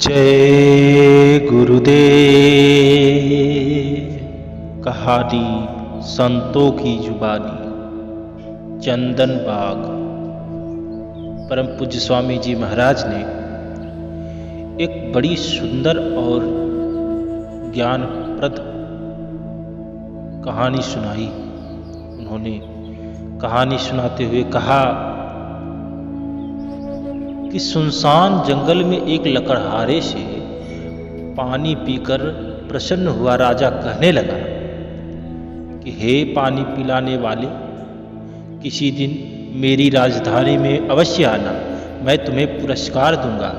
जय गुरुदेव। कहानी संतों की जुबानी। चंदन बाग। परम पूज्य स्वामी जी महाराज ने एक बड़ी सुंदर और ज्ञानप्रद कहानी सुनाई। उन्होंने कहानी सुनाते हुए कहा कि सुनसान जंगल में एक लकड़हारे से पानी पीकर प्रसन्न हुआ राजा कहने लगा कि हे पानी पिलाने वाले, किसी दिन मेरी राजधानी में अवश्य आना, मैं तुम्हें पुरस्कार दूंगा।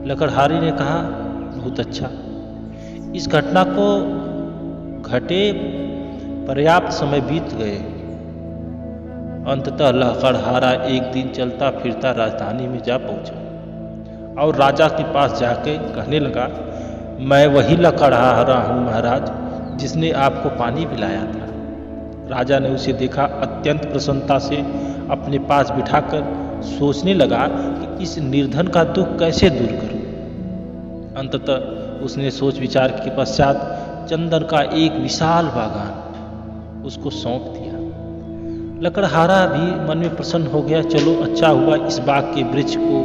लकड़हारे ने कहा, बहुत अच्छा। इस घटना को घटे पर्याप्त समय बीत गए। अंततः लकड़हारा एक दिन चलता फिरता राजधानी में जा पहुंचा और राजा के पास जाके कहने लगा, मैं वही लकड़हारा हूँ महाराज, जिसने आपको पानी पिलाया था। राजा ने उसे देखा, अत्यंत प्रसन्नता से अपने पास बिठाकर सोचने लगा कि इस निर्धन का दुख कैसे दूर करूं। अंततः उसने सोच विचार के पश्चात चंदन का एक विशाल बागान उसको सौंप दिया। लकड़हारा भी मन में प्रसन्न हो गया, चलो अच्छा हुआ, इस बाग के वृक्ष को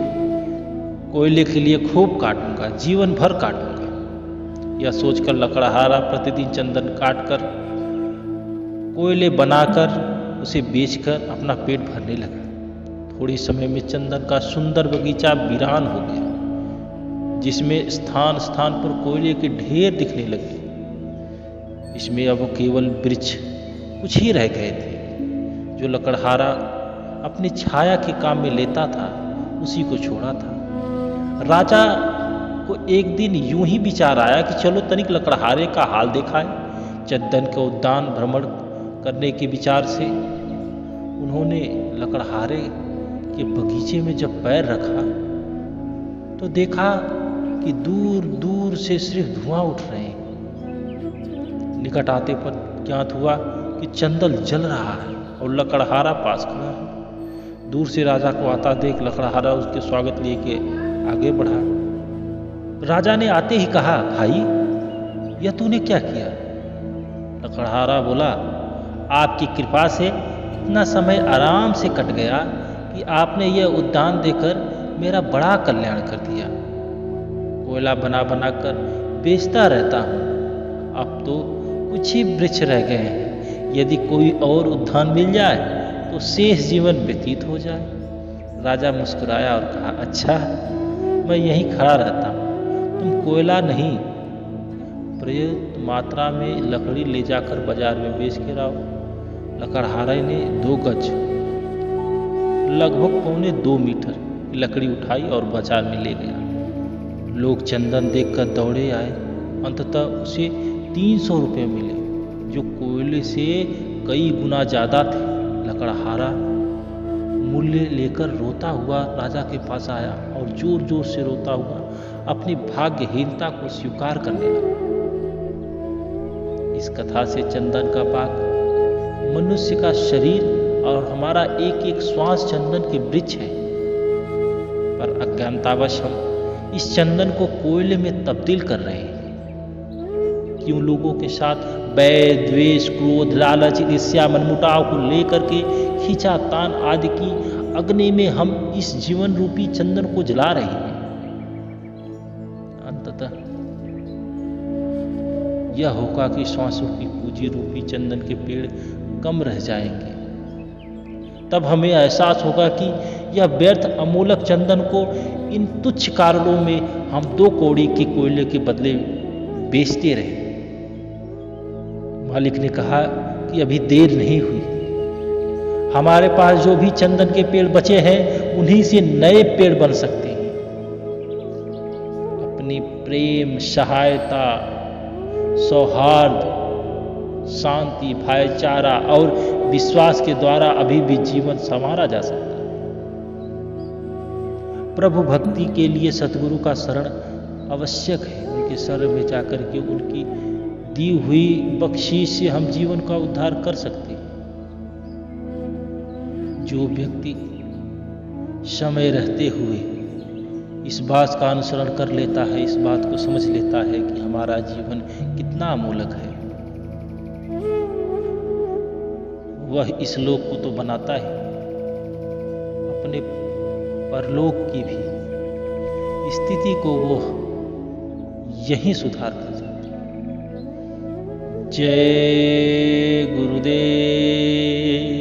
कोयले के लिए खूब काटूंगा, जीवन भर काटूंगा। यह सोचकर लकड़हारा प्रतिदिन चंदन काटकर कोयले बनाकर उसे बेचकर अपना पेट भरने लगा। थोड़े समय में चंदन का सुंदर बगीचा वीरान हो गया, जिसमें स्थान स्थान पर कोयले के ढेर दिखने लगे। इसमें अब केवल वृक्ष कुछ ही रह गए थे। जो लकड़हारा अपनी छाया के काम में लेता था, उसी को छोड़ा था। राजा को एक दिन यूं ही विचार आया कि चलो तनिक लकड़हारे का हाल देखा है। चंदन का उद्यान भ्रमण करने के विचार से उन्होंने लकड़हारे के बगीचे में जब पैर रखा तो देखा कि दूर दूर से सिर्फ धुआं उठ रहे हैं। निकट आते पर ज्ञात हुआ कि चंदन जल रहा है और लकड़हारा पास खड़ा है। दूर से राजा को आता देख लकड़हारा उसके स्वागत लेके आगे बढ़ा। राजा ने आते ही कहा, भाई यह तूने क्या किया? लकड़हारा बोला, आपकी कृपा से इतना समय आराम से कट गया कि आपने यह उद्यान देकर मेरा बड़ा कल्याण कर दिया। कोयला बना बना कर बेचता रहता हूँ, अब तो कुछ ही वृक्ष रह गए हैं। यदि कोई और उद्यान मिल जाए तो शेष जीवन व्यतीत हो जाए। राजा मुस्कुराया और कहा, अच्छा, मैं यहीं खड़ा रहता हूँ, तुम कोयला नहीं पर्याप्त मात्रा में लकड़ी ले जाकर बाजार में बेच के लाओ। लकड़हारे ने 2 गज लगभग 1.25 मीटर की लकड़ी उठाई और बाजार में ले गया। लोग चंदन देखकर दौड़े आए। अंततः उसे 300 रुपये मिले, जो कोयले से कई गुना ज्यादा थे। लकड़हारा मूल्य लेकर रोता हुआ राजा के पास आया और जोर जोर से रोता हुआ अपनी भाग्यहीनता को स्वीकार करने लगा। इस कथा से चंदन का बाग, मनुष्य का शरीर और हमारा एक एक श्वास चंदन के वृक्ष है। पर अज्ञानतावश हम इस चंदन को कोयले में तब्दील कर रहे हैं। क्यों लोगों के साथ बैर, द्वेष, क्रोध, लालच, ईर्ष्या, मनमुटाव को लेकर के खींचातान आदि की अग्नि में हम इस जीवन रूपी चंदन को जला रहे हैं। अंततः यह होगा कि श्वासों की पूंजी रूपी चंदन के पेड़ कम रह जाएंगे। तब हमें एहसास होगा कि यह व्यर्थ अमूलक चंदन को इन तुच्छ कारणों में हम 2 कौड़ी के कोयले के बदले बेचते रहे। मालिक ने कहा कि अभी देर नहीं हुई, हमारे पास जो भी चंदन के पेड़ बचे हैं उन्हीं से नए पेड़ बन सकते हैं। अपनी प्रेम, सहायता, सौहार्द, शांति, भाईचारा और विश्वास के द्वारा अभी भी जीवन संवारा जा सकता है। प्रभु भक्ति के लिए सतगुरु का शरण आवश्यक है। उनके शरण में जाकर के उनकी दी हुई बख्शीश से हम जीवन का उद्धार कर सकते हैं। जो व्यक्ति समय रहते हुए इस बात का अनुसरण कर लेता है, इस बात को समझ लेता है कि हमारा जीवन कितना अमूल्य है, वह इस लोक को तो बनाता है, अपने परलोक की भी स्थिति को वो यहीं सुधार कर जाता है। जय गुरुदेव।